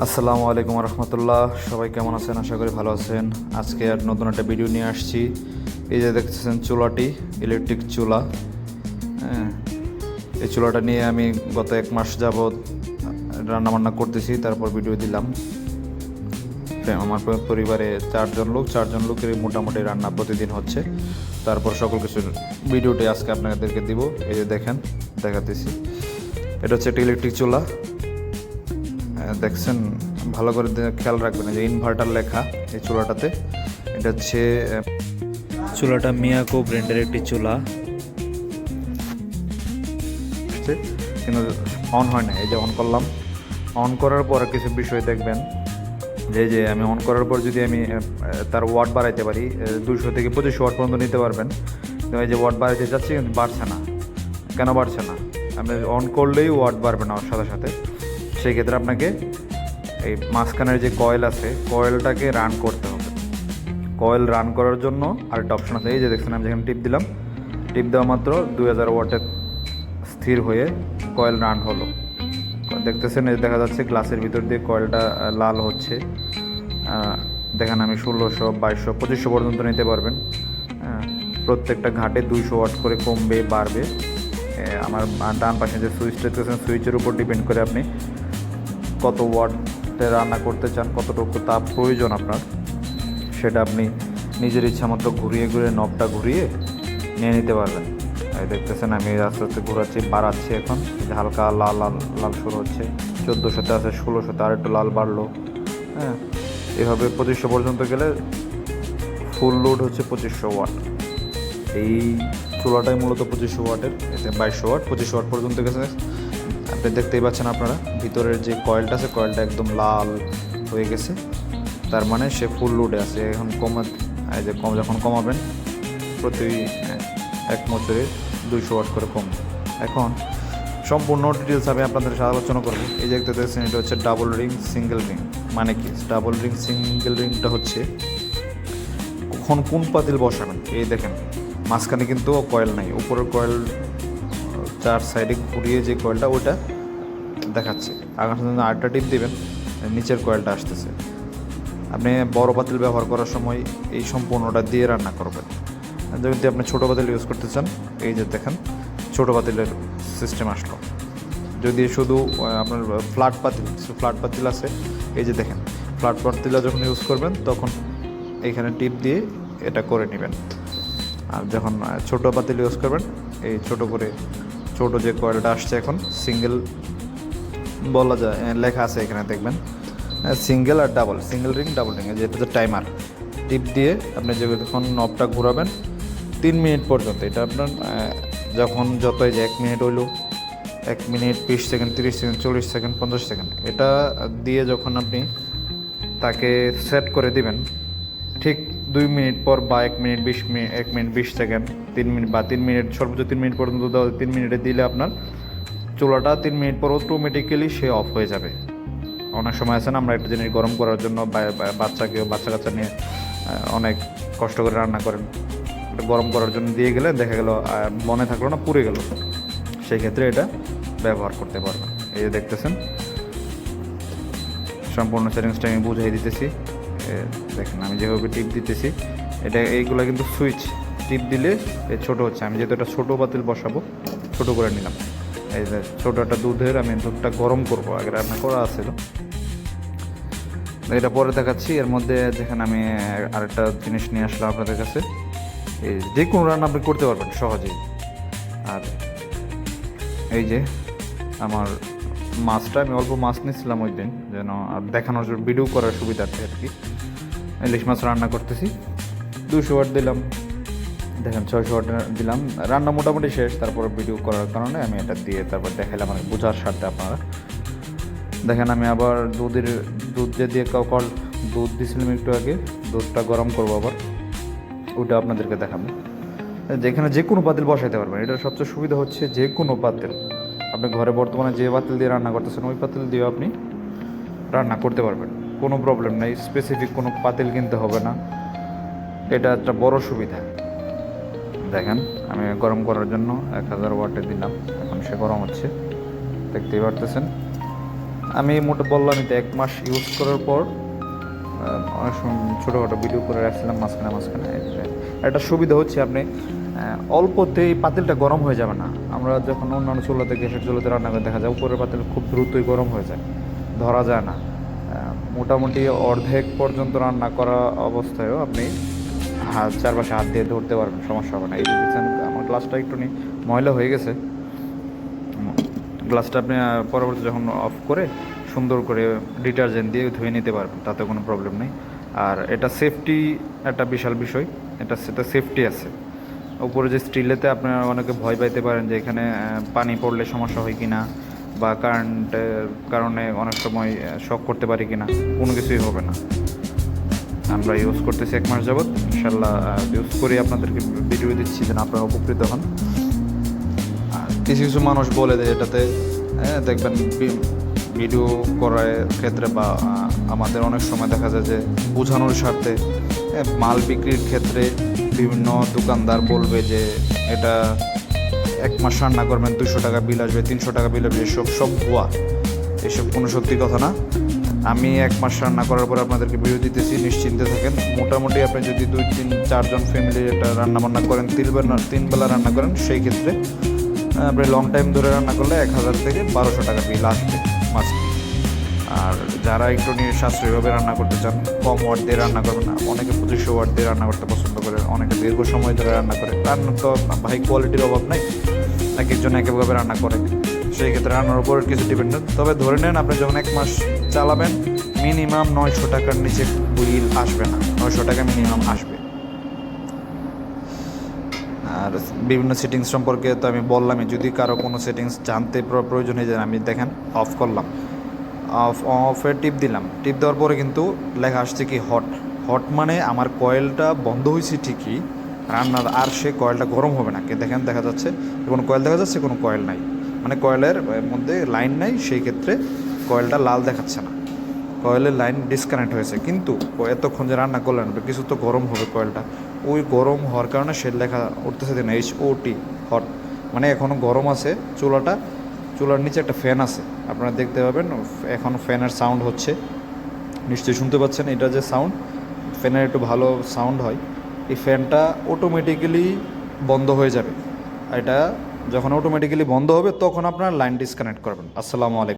আসসালামু আলাইকুম রহমতুল্লাহ। সবাই কেমন আছেন? আশা করি ভালো আছেন। আজকে আর নতুন একটা ভিডিও নিয়ে আসছি। এই যে দেখতেছেন চুলাটি, ইলেকট্রিক চুলা। হ্যাঁ, এই চুলাটা নিয়ে আমি গত 1 মাস যাবৎ রান্নাবান্না করতেছি, তারপর ভিডিও দিলাম। আমার পরিবারে 4জন লোকের মোটামুটি রান্না প্রতিদিন হচ্ছে। তারপর সকল কিছুর ভিডিওটি আজকে আপনাদেরকে দিব। এই যে দেখেন, দেখাতেছি। এটা হচ্ছে একটা ইলেকট্রিক চুলা। দেখছেন, ভালো করে খেয়াল রাখবেন যে ইনভার্টার লেখা এই চুলাটাতে। এটা হচ্ছে চুলাটা মিয়াকো ব্র্যান্ডের একটি চুলা, কিন্তু অন হয় না। এই যে অন করলাম, অন করার পর কিছু বিষয় দেখবেন যে আমি অন করার পর যদি আমি তার ওয়াট বাড়াইতে পারি, 200 থেকে 25 ওয়াট পর্যন্ত নিতে পারবেন। তো এই যে ওয়াট বাড়াইতে চাচ্ছি কিন্তু বাড়ছে না। কেন বাড়ছে না? আপনি অন করলেই ওয়াট বাড়বে না ওর সাথে সাথে। সেই ক্ষেত্রে আপনাকে এই মাঝখানের যে কয়েল আছে, কয়েলটাকে রান করতে হবে। কয়েল রান করার জন্য আরেকটা অপশন আছে। এই যে দেখছেন, আমি যেখানে টিপ দিলাম, টিপ দেওয়া মাত্র 2000 ওয়াটে স্থির হয়ে কয়েল রান হলো। দেখতেছেন, এই দেখা যাচ্ছে গ্লাসের ভিতর দিয়ে কয়েলটা লাল হচ্ছে। দেখেন, আমি 1600, 2200, 2500 পর্যন্ত নিতে পারবেন। প্রত্যেকটা ঘাটে 200 ওয়াট করে কমবে বাড়বে। আমার ডান পাশে যে সুইচটা দেখতেছেন, সুইচের উপর ডিপেন্ড করে আপনি কত ওয়াটে রান্না করতে চান, কতটুকু তাপ প্রয়োজন আপনার, সেটা আপনি নিজের ইচ্ছা মতো ঘুরিয়ে নবটা ঘুরিয়ে নিয়ে নিতে পারবেন। এই দেখতেছেন, আমি আস্তে আস্তে ঘোরাচ্ছি, বাড়াচ্ছি। এখন হালকা লাল লাল লাল শুরু হচ্ছে। 1400-তে আছে, 1600-তে আর একটু লাল বাড়লো। হ্যাঁ, এভাবে 2500 পর্যন্ত গেলে ফুল লোড হচ্ছে 2500 ওয়াট। এই চুলাটাই মূলত 2500 ওয়াটের, এতে 2200 ওয়াট, 2500 ওয়াট পর্যন্ত গেছে। আপনি দেখতেই পাচ্ছেন, আপনারা ভিতরের যে কয়েলটা আছে, কয়েলটা একদম লাল হয়ে গেছে। তার মানে সে ফুল লোডে আছে। এখন এই যে যখন কমাবেন, প্রতি 1 বছরে 200 ওয়াট করে কমবে। এখন সম্পূর্ণ ডিটেলস আমি আপনাদের সাথে আলোচনা করবো। এই যে দেখতে দেখছেন, এটা হচ্ছে ডাবল রিং সিঙ্গেল রিং। মানে কি ডাবল রিং সিঙ্গেল রিংটা হচ্ছে কখন কোন পাতিল বসাবেন। এই দেখেন, মাঝখানে কিন্তু কয়েল নাই, উপরের কয়েল 4 সাইডে ঘুরিয়ে যে কয়েলটা, ওটা দেখাচ্ছে। আগার সাথে আরেকটা টিপ দেবেন, নিচের কয়েলটা আসতেছে। আপনি বড় পাতিল ব্যবহার করার সময় এই সম্পূর্ণটা দিয়ে রান্না করবেন। যদি আপনি ছোটো পাতিল ইউজ করতে চান, এই যে দেখেন ছোটো পাতিলের সিস্টেম আসলো। যদি শুধু আপনার ফ্ল্যাট পাতিল আছে, এই যে দেখেন, ফ্ল্যাট পাতিলা যখন ইউজ করবেন তখন এইখানে টিপ দিয়ে এটা করে নেবেন। আর যখন ছোটো পাতিল ইউজ করবেন, এই ছোটো যে কয়েলটা আসছে এখন সিঙ্গেল বলা যায়, লেখা আছে এখানে দেখবেন সিঙ্গেল আর double, single ring double ring. যেটা হচ্ছে টাইমার, টিপ দিয়ে আপনি যখন নবটা ঘোরাবেন 3 মিনিট পর্যন্ত। এটা আপনার যখন যতই যে 1 মিনিট হইল, 1 minute 20 second, 30 second, 40 second, 50 second, এটা দিয়ে যখন আপনি তাকে সেট করে দিবেন, ঠিক 2 মিনিট পর বা 1 মিনিট 20 সেকেন্ড, 3 মিনিট বা 3 মিনিট, সর্বোচ্চ 3 মিনিট পর্যন্ত 3 মিনিটে দিলে আপনার চুলাটা 3 মিনিট পর অটোমেটিক্যালি সে অফ হয়ে যাবে। অনেক সময় আছে না, আমরা একটা জিনিস গরম করার জন্য বাচ্চা কাচ্চা নিয়ে অনেক কষ্ট করে রান্না করেন, গরম করার জন্য দিয়ে গেলে দেখা গেল মনে থাকলো না, পুড়ে গেল। সেই ক্ষেত্রে এটা ব্যবহার করতে পারবেন। এই যে দেখতেছেন, সম্পূর্ণ সেটিংসটা আমি বুঝাই দিতেছি। দেখেন, আমি যেভাবে টিপ দিতেছি, এইগুলো কিন্তু সুইচ, টিপ দিলে ছোটো হচ্ছে। আমি যেহেতু একটা ছোটো পাতিল বসাবো, ছোটো করে নিলাম। এই যে ছোটো একটা আমি দুধটা গরম করবো, আগে রান্না করা আছে। এটা পরে দেখাচ্ছি। এর মধ্যে দেখেন, আমি আরেকটা জিনিস নিয়ে আসলাম আপনাদের কাছে। এই যে কোনো রান্না আপনি করতে পারবেন সহজেই। আর এই যে আমার মাছটা, আমি অল্প মাছ নিয়েছিলাম ওই দিন, যেন আর দেখানোর জন্য, ভিডিও করার সুবিধার্থে আর কি। ইলিশ মাছ রান্না করতেছি, 200 ওয়াট দিলাম। দেখেন 600 ওয়াট দিলাম, রান্না মোটামুটি শেষ। তারপর ভিডিও করার কারণে আমি এটা দিয়ে তারপর দেখাইলাম, মানে বোঝার স্বার্থে আপনারা দেখেন। আমি আবার দুধ দিয়ে দুধ দিয়েছিলাম একটু আগে, দুধটা গরম করবো আবার, ওটা আপনাদেরকে দেখাবো। যেখানে যে কোনো পাতিল বসাইতে পারবেন। এটার সবচেয়ে সুবিধা হচ্ছে যে কোনো পাতিল, আপনি ঘরে বর্তমানে যে পাতিল দিয়ে রান্না করতেছেন, ওই পাতিল দিয়েও আপনি রান্না করতে পারবেন, কোনো প্রবলেম নেই। স্পেসিফিক কোনো পাতিল কিনতে হবে না, এটা একটা বড় সুবিধা। দেখেন, আমি গরম করার জন্য 1000 ওয়াটে দিলাম, এখন সে গরম হচ্ছে, দেখতেই পারতেছেন। আমি মোটা বললামই তো 1 মাস ইউজ করার পর অনেক সময় ছোটোখাটো ভিডিও করে রাখছিলাম মাঝখানে একটা সুবিধা হচ্ছে আপনি অল্পতেই পাতিলটা গরম হয়ে যাবে না। আমরা যখন অন্যান্য চুলাতে গ্যাসের চুলাতে রান্না করে দেখা যায় উপরের পাতিল খুব দ্রুতই গরম হয়ে যায়, ধরা যায় না। মোটামুটি অর্ধেক পর্যন্ত রান্না করা অবস্থায়ও আপনি চারপাশে হাত দিয়ে ধরতে পারবেন, সমস্যা হবে না। এই যে দেখছেন আমার গ্লাসটা একটু ময়লা হয়ে গেছে, গ্লাসটা আপনি পরবর্তী যখন অফ করে সুন্দর করে ডিটারজেন্ট দিয়ে ধুয়ে নিতে পারবেন, তাতে কোনো প্রবলেম নেই। আর এটা সেফটি একটা বিশাল বিষয়, সেটা সেফটি আছে। উপরে যে স্টিলেতে আপনারা অনেকে ভয় পাইতে পারেন যে এখানে পানি পড়লে সমস্যা হয় কি না, বা কারেন্টের কারণে অনেক সময় শক করতে পারি কি না, কোনো কিছুই হবে না। আমরা ইউজ করতেছি 1 মাস যাবৎ, ইনশাল্লাহ ইউজ করে আপনাদেরকে ভিডিও দিচ্ছি যেন আপনারা উপকৃত হন। আর কিছু কিছু মানুষ বলে দেয় এটাতে দেখবেন ভিডিও করার ক্ষেত্রে বা আমাদের অনেক সময় দেখা যায় যে বোঝানোর স্বার্থে মাল বিক্রির ক্ষেত্রে বিভিন্ন দোকানদার বলবে যে এটা 1 মাস রান্না করবেন 200 টাকা বিল আসবে, 300 টাকা বিল আসবে। সব ভুয়া, এসব কোনো সত্যি কথা না। আমি 1 মাস রান্না করার পর আপনাদেরকে ভিডিও দিতেছি, নিশ্চিন্তে থাকেন। মোটামুটি আপনি যদি 2-3-4 জন ফ্যামিলির এটা রান্না করেন, 3 বেলা রান্না করেন, সেই ক্ষেত্রে আপনি লং টাইম ধরে রান্না করলে 1000 থেকে 1200 টাকা বিল আসবে মাছ। আর যারা একটু সাশ্রয়ীভাবে রান্না করতে চান, কম ওয়াট দিয়ে রান্না করবেন না, অনেকে 2500 ওয়াট দিয়ে রান্না করতে পছন্দ করে, অনেকে দীর্ঘ সময় ধরে রান্না করে। রান্না তো ভাই কোয়ালিটির অভাব নাই, এক একজন এক একভাবে রান্না করে, সেই ক্ষেত্রে রান্নার উপর কিছু ডিপেন্ড। তবে ধরে নেন আপনি যখন 1 মাস চালাবেন মিনিমাম 900 টাকার নিচে বিল আসবে না, 900 টাকা মিনিমাম আসবে। আর বিভিন্ন সেটিংস সম্পর্কে তো আমি বললামই, যদি কারো কোনো সেটিংস জানতে প্রয়োজন হয়ে যায়, আমি দেখেন অফ করলাম, অফে টিপ দিলাম, টিপ দেওয়ার পরে কিন্তু লেখা আসছে কি হট মানে আমার কয়েলটা বন্ধ হয়েছে ঠিকই, রান্নার আর সে কয়েলটা গরম হবে না। দেখেন দেখা যাচ্ছে কোনো কয়েল দেখা যাচ্ছে, কোনো কয়েল নাই, মানে কয়েলের মধ্যে লাইন নাই, সেই ক্ষেত্রে কয়েলটা লাল দেখাচ্ছে না, কয়েলের লাইন ডিসকানেক্ট হয়েছে। কিন্তু এতক্ষণ যে রান্না করলেন কিছু তো গরম হবে কয়েলটা, ওই গরম হওয়ার কারণে সে লেখা উঠতেছে দিন HOT, হট, মানে এখনও গরম আছে চুলাটা। চুলার নিচে একটা ফ্যান আছে, আপনারা দেখতে পাবেন এখন ফ্যানের সাউন্ড হচ্ছে, নিশ্চয়ই শুনতে পাচ্ছেন। এটা যে সাউন্ড, ফ্যানের একটু ভালো সাউন্ড হয়, এই ফ্যানটা অটোমেটিক্যালি বন্ধ হয়ে যাবে। এটা যখন অটোমেটিক্যালি বন্ধ হবে তখন আপনার লাইন ডিসকানেক্ট করবেন। আসসালামু আলাইকুম।